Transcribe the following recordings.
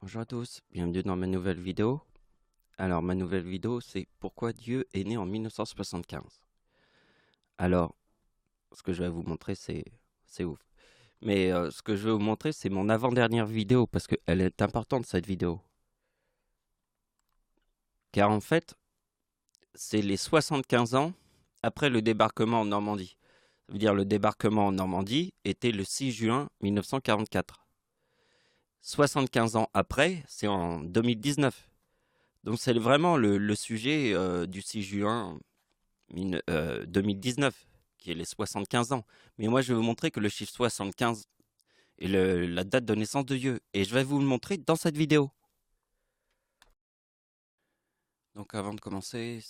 Bonjour à tous, bienvenue dans ma nouvelle vidéo. Alors, ma nouvelle vidéo, c'est pourquoi Dieu est né en 1975. Alors, ce que je vais vous montrer, c'est ouf. Mais ce que je vais vous montrer, c'est mon avant-dernière vidéo, parce qu'elle est importante, cette vidéo. Car en fait, c'est les 75 ans après le débarquement en Normandie. Ça veut dire le débarquement en Normandie était le 6 juin 1944. 75 ans après, c'est en 2019. Donc c'est vraiment le sujet du 6 juin 2019, qui est les 75 ans. Mais moi, je vais vous montrer que le chiffre 75 est la date de naissance de Dieu. Et je vais vous le montrer dans cette vidéo. Donc avant de commencer,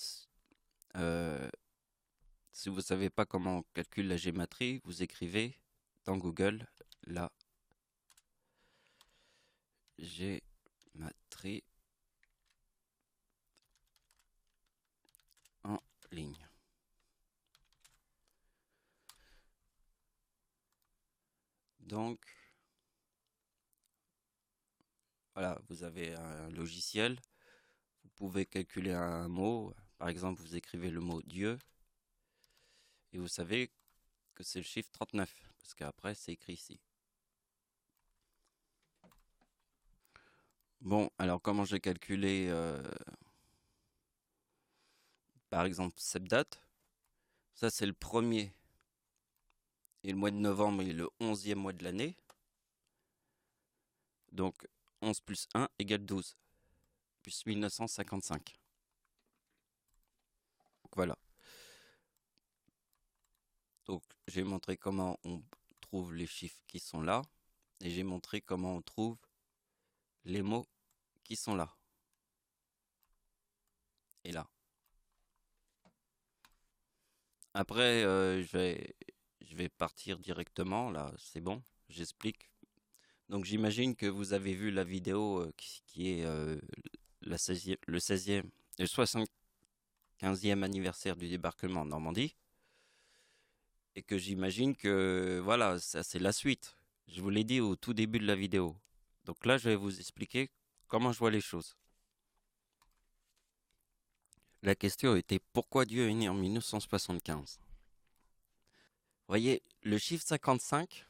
euh, si vous ne savez pas comment on calcule la gématrie, vous écrivez dans Google la gématrie en ligne. Donc, voilà, vous avez un logiciel. Vous pouvez calculer un mot. Par exemple, vous écrivez le mot Dieu. Et vous savez que c'est le chiffre 39. Parce qu'après, c'est écrit ici. Bon, alors comment j'ai calculé, par exemple, cette date? Ça, c'est le premier. Et le mois de novembre est le 11e mois de l'année. Donc, 11 plus 1 égale 12. Plus 1955. Donc, voilà. Donc, j'ai montré comment on trouve les chiffres qui sont là. Et j'ai montré comment on trouve les mots qui sont là. Et là. Après, je vais partir directement. Là, c'est bon. J'explique. Donc j'imagine que vous avez vu la vidéo qui est le 16e, le 75e anniversaire du débarquement en Normandie. Et que j'imagine que voilà, ça c'est la suite. Je vous l'ai dit au tout début de la vidéo. Donc là, je vais vous expliquer comment je vois les choses. La question était pourquoi Dieu est né en 1975. Vous voyez, le chiffre 55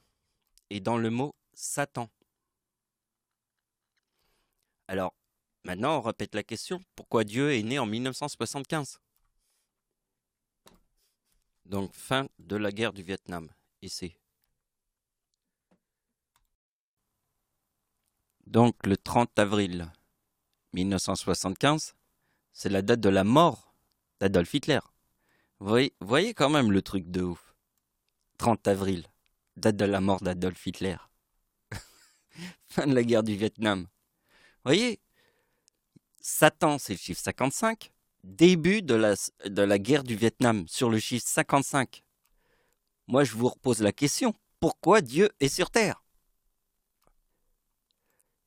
est dans le mot Satan. Alors, maintenant, on répète la question. Pourquoi Dieu est né en 1975? Donc, fin de la guerre du Vietnam, ici. Donc, le 30 avril 1975, c'est la date de la mort d'Adolf Hitler. Voyez quand même le truc de ouf. 30 avril, date de la mort d'Adolf Hitler. Fin de la guerre du Vietnam. Voyez, Satan, c'est le chiffre 55. Début de la guerre du Vietnam sur le chiffre 55. Moi, je vous repose la question. Pourquoi Dieu est sur Terre?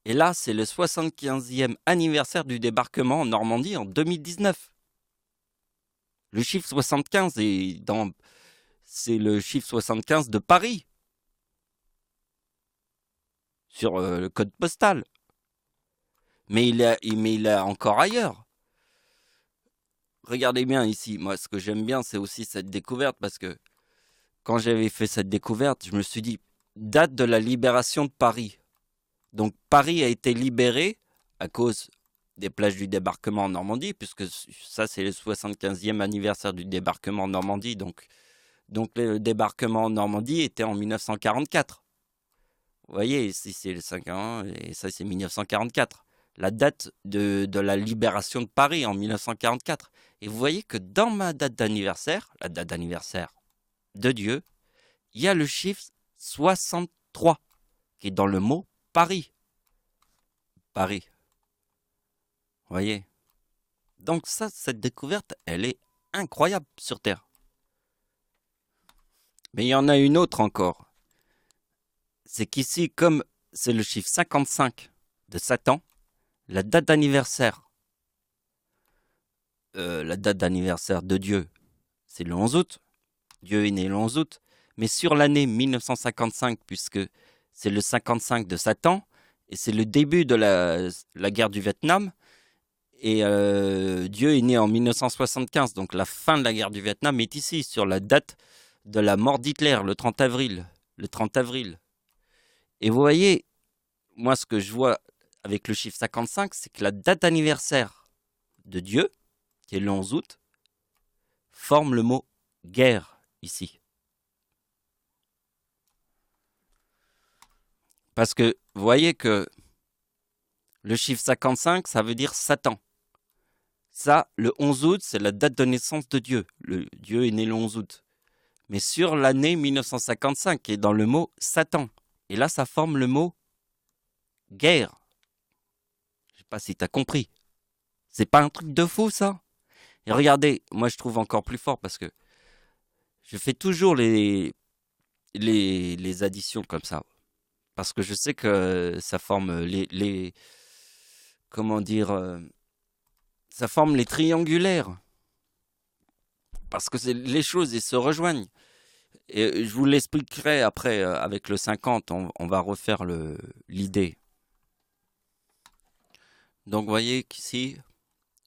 Et là, c'est le 75e anniversaire du débarquement en Normandie en 2019. Le chiffre 75 c'est le chiffre 75 de Paris. Sur le code postal. Mais il est encore ailleurs. Regardez bien ici. Moi, ce que j'aime bien, c'est aussi cette découverte. Parce que quand j'avais fait cette découverte, je me suis dit, date de la libération de Paris. Donc Paris a été libéré à cause des plages du débarquement en Normandie, puisque ça c'est le 75e anniversaire du débarquement en Normandie, donc le débarquement en Normandie était en 1944. Vous voyez, ici c'est le 5 ans, et ça c'est 1944. La date de la libération de Paris en 1944. Et vous voyez que dans ma date d'anniversaire, la date d'anniversaire de Dieu, il y a le chiffre 63 qui est dans le mot Paris. Paris. Vous voyez? Donc ça, cette découverte, elle est incroyable sur Terre. Mais il y en a une autre encore. C'est qu'ici, comme c'est le chiffre 55 de Satan, la date d'anniversaire de Dieu, c'est le 11 août. Dieu est né le 11 août. Mais sur l'année 1955, puisque c'est le 55 de Satan, Et c'est le début de la guerre du Vietnam. Et Dieu est né en 1975, donc la fin de la guerre du Vietnam est ici, sur la date de la mort d'Hitler, le 30 avril. Le 30 avril. Et vous voyez, moi ce que je vois avec le chiffre 55, c'est que la date d'anniversaire de Dieu, qui est le 11 août, forme le mot guerre ici. Parce que vous voyez que le chiffre 55, ça veut dire Satan. Ça, le 11 août, c'est la date de naissance de Dieu. Dieu est né le 11 août. Mais sur l'année 1955, qui est dans le mot Satan. Et là, ça forme le mot guerre. Je ne sais pas si tu as compris. C'est pas un truc de fou, ça? Et regardez, moi je trouve encore plus fort parce que je fais toujours les additions comme ça. Parce que je sais que ça forme comment dire, ça forme les triangulaires. Parce que les choses, ils se rejoignent. Et je vous l'expliquerai après avec le 50, on va refaire l'idée. Donc vous voyez qu'ici,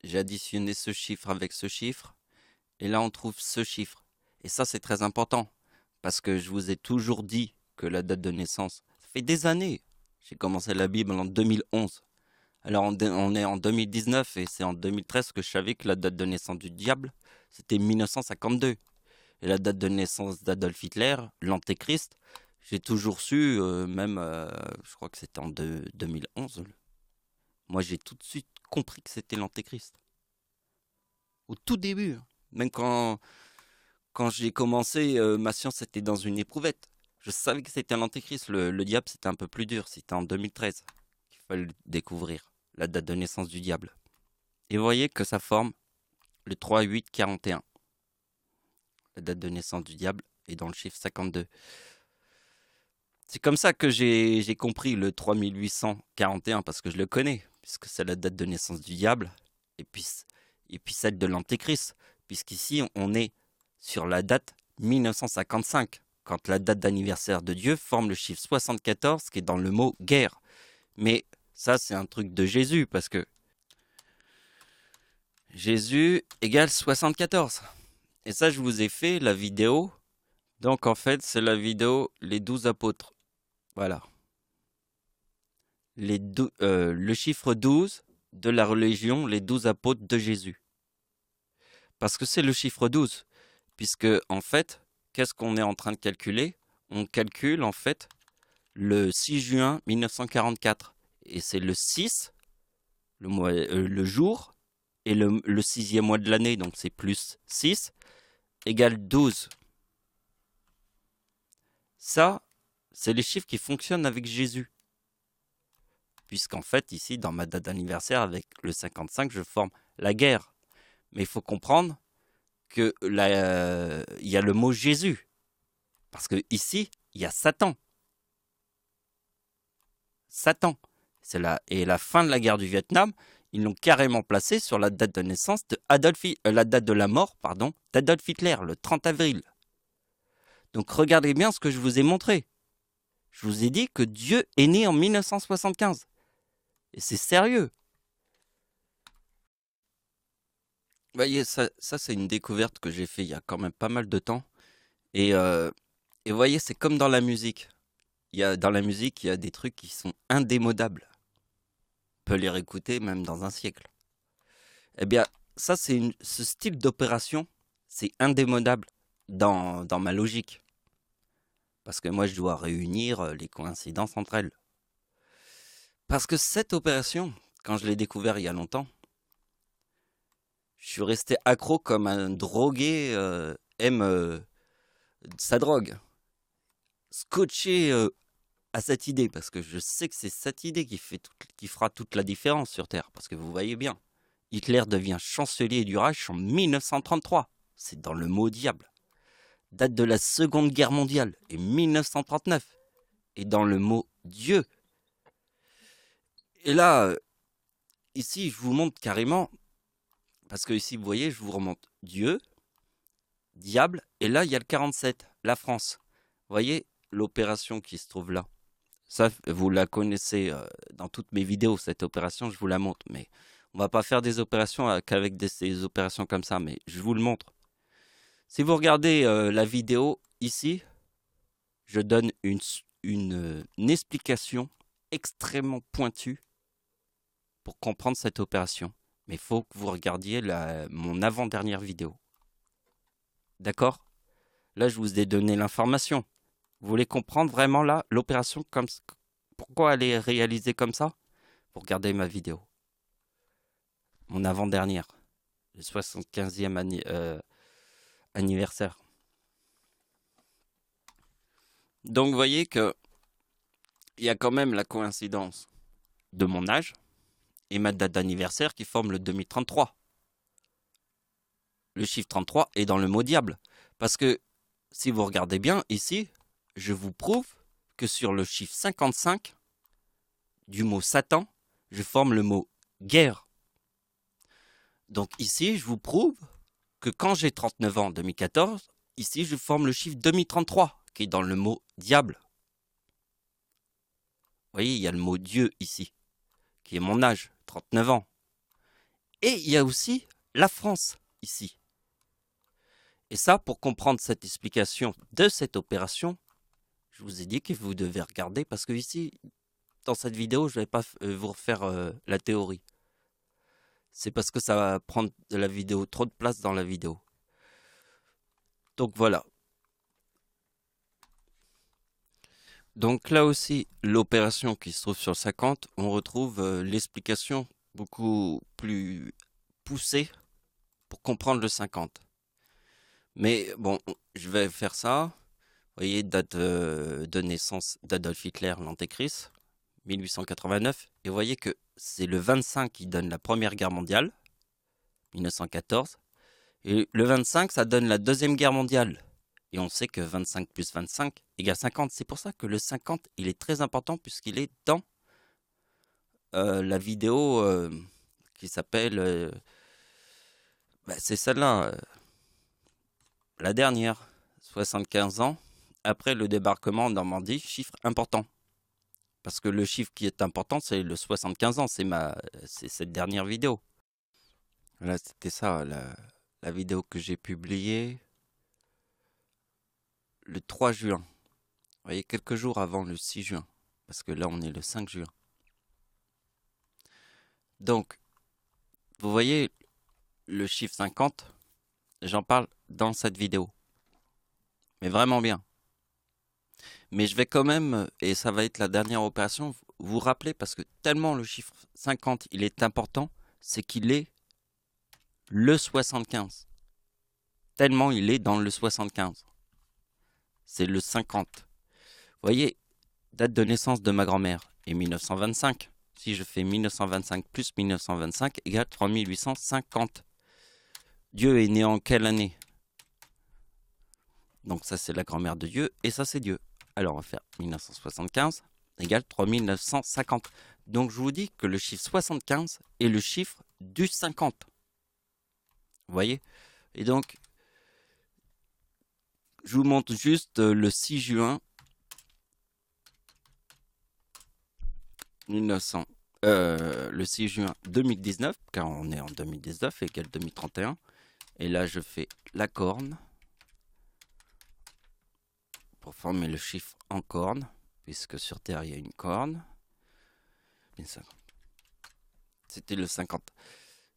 j'ai additionné ce chiffre avec ce chiffre. Et là, on trouve ce chiffre. Et ça, c'est très important. Parce que je vous ai toujours dit que la date de naissance, ça fait des années. J'ai commencé la Bible en 2011. Alors on est en 2019 et c'est en 2013 que je savais que la date de naissance du diable, c'était 1952. Et la date de naissance d'Adolf Hitler, l'Antéchrist, j'ai toujours su, je crois que c'était en 2011. Moi, j'ai tout de suite compris que c'était l'Antéchrist. Au tout début, même quand j'ai commencé, ma science était dans une éprouvette. Je savais que c'était l'Antéchrist. Le diable, c'était un peu plus dur. C'était en 2013 qu'il fallait découvrir la date de naissance du diable. Et vous voyez que ça forme le 3-8-41. La date de naissance du diable est dans le chiffre 52. C'est comme ça que j'ai compris le 3841, parce que je le connais, puisque c'est la date de naissance du diable, et puis celle de l'Antéchrist, puisqu'ici on est sur la date 1955, quand la date d'anniversaire de Dieu forme le chiffre 74, qui est dans le mot guerre. Mais ça, c'est un truc de Jésus, parce que Jésus égale 74. Et ça, je vous ai fait la vidéo. Donc, en fait, c'est la vidéo Les 12 apôtres. Voilà. Le chiffre 12 de la religion, les 12 apôtres de Jésus. Parce que c'est le chiffre 12. Puisque, en fait, qu'est-ce qu'on est en train de calculer? On calcule, en fait, le 6 juin 1944. Et c'est le 6, le jour, et le sixième mois de l'année, donc c'est plus 6, égale 12. Ça, c'est les chiffres qui fonctionnent avec Jésus. Puisqu'en fait, ici, dans ma date d'anniversaire, avec le 55, je forme la guerre. Mais il faut comprendre que il y a le mot Jésus. Parce que ici, il y a Satan. Satan. Et la fin de la guerre du Vietnam, ils l'ont carrément placé sur la date de naissance de la date de la mort, d'Adolf Hitler, le 30 avril. Donc regardez bien ce que je vous ai montré. Je vous ai dit que Dieu est né en 1975. Et c'est sérieux. Vous voyez, ça c'est une découverte que j'ai fait il y a quand même pas mal de temps. Et vous voyez, c'est comme dans la musique. Dans la musique, il y a des trucs qui sont indémodables. On peut les réécouter même dans un siècle. Eh bien, ça, ce style d'opération, c'est indémodable dans ma logique. Parce que moi, je dois réunir les coïncidences entre elles. Parce que cette opération, quand je l'ai découvert il y a longtemps, je suis resté accro comme un drogué aime sa drogue. Scotché à cette idée, parce que je sais que c'est cette idée qui fera toute la différence sur Terre. Parce que vous voyez bien, Hitler devient chancelier du Reich en 1933. C'est dans le mot diable. Date de la Seconde Guerre mondiale, et 1939. Et dans le mot Dieu. Et là, ici, je vous montre carrément, parce que ici, vous voyez, je vous remonte Dieu, diable, et là, il y a le 47, la France. Vous voyez l'opération qui se trouve là. Ça, vous la connaissez dans toutes mes vidéos, cette opération, je vous la montre. Mais on va pas faire des opérations qu'avec ces opérations comme ça, mais je vous le montre. Si vous regardez la vidéo ici, je donne une explication extrêmement pointue pour comprendre cette opération. Mais il faut que vous regardiez mon avant-dernière vidéo. D'accord? Là, je vous ai donné l'information. Vous voulez comprendre vraiment là l'opération comme pourquoi elle est réalisée comme ça? Vous regardez ma vidéo. Mon avant-dernière. Le 75e anniversaire. Donc, vous voyez que il y a quand même la coïncidence de mon âge et ma date d'anniversaire qui forment le 2033. Le chiffre 33 est dans le mot diable. Parce que si vous regardez bien ici, je vous prouve que sur le chiffre 55 du mot Satan, je forme le mot guerre. Donc ici, je vous prouve que quand j'ai 39 ans en 2014, ici, je forme le chiffre 2033 qui est dans le mot diable. Vous voyez, il y a le mot Dieu ici, qui est mon âge, 39 ans. Et il y a aussi la France ici. Et ça, pour comprendre cette explication de cette opération, je vous ai dit que vous devez regarder parce que ici, dans cette vidéo, je ne vais pas vous refaire la théorie. C'est parce que ça va prendre de la vidéo, trop de place dans la vidéo. Donc voilà. Donc là aussi, l'opération qui se trouve sur le 50, on retrouve l'explication beaucoup plus poussée pour comprendre le 50. Mais bon, je vais faire ça. Vous voyez, date de naissance d'Adolf Hitler, l'Antéchrist, 1889. Et vous voyez que c'est le 25 qui donne la Première Guerre mondiale, 1914. Et le 25, ça donne la Deuxième Guerre mondiale. Et on sait que 25 plus 25 égale 50. C'est pour ça que le 50, il est très important puisqu'il est dans la vidéo qui s'appelle... c'est celle-là, la dernière, 75 ans après le débarquement en Normandie, chiffre important. Parce que le chiffre qui est important, c'est le 75 ans, c'est cette dernière vidéo. Là, c'était ça, la vidéo que j'ai publiée le 3 juin. Vous voyez, quelques jours avant le 6 juin. Parce que là, on est le 5 juin. Donc, vous voyez, le chiffre 50, j'en parle dans cette vidéo. Mais vraiment bien. Mais je vais quand même, et ça va être la dernière opération, vous rappeler, parce que tellement le chiffre 50, il est important, c'est qu'il est le 75. Tellement il est dans le 75. C'est le 50. Vous voyez, date de naissance de ma grand-mère est 1925. Si je fais 1925 plus 1925 égale 3850. Dieu est né en quelle année? Donc ça c'est la grand-mère de Dieu et ça c'est Dieu. Alors on va faire 1975 égale 3950. Donc je vous dis que le chiffre 75 est le chiffre du 50. Vous voyez? Et donc, je vous montre juste le 6 juin le 6 juin 2019, car on est en 2019, égale 2031. Et là, je fais la corne pour former le chiffre en corne, puisque sur Terre, il y a une corne. C'était le 50.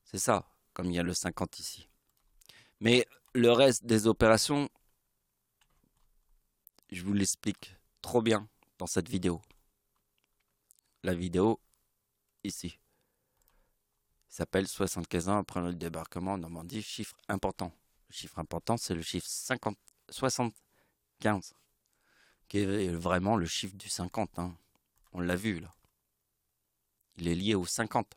C'est ça, comme il y a le 50 ici. Mais le reste des opérations, je vous l'explique trop bien dans cette vidéo. La vidéo ici s'appelle 75 ans après le débarquement en Normandie, chiffre important. Le chiffre important, c'est le chiffre 75, qui est vraiment le chiffre du 50. Hein. On l'a vu là. Il est lié au 50.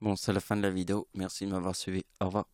Bon, c'est la fin de la vidéo. Merci de m'avoir suivi. Au revoir.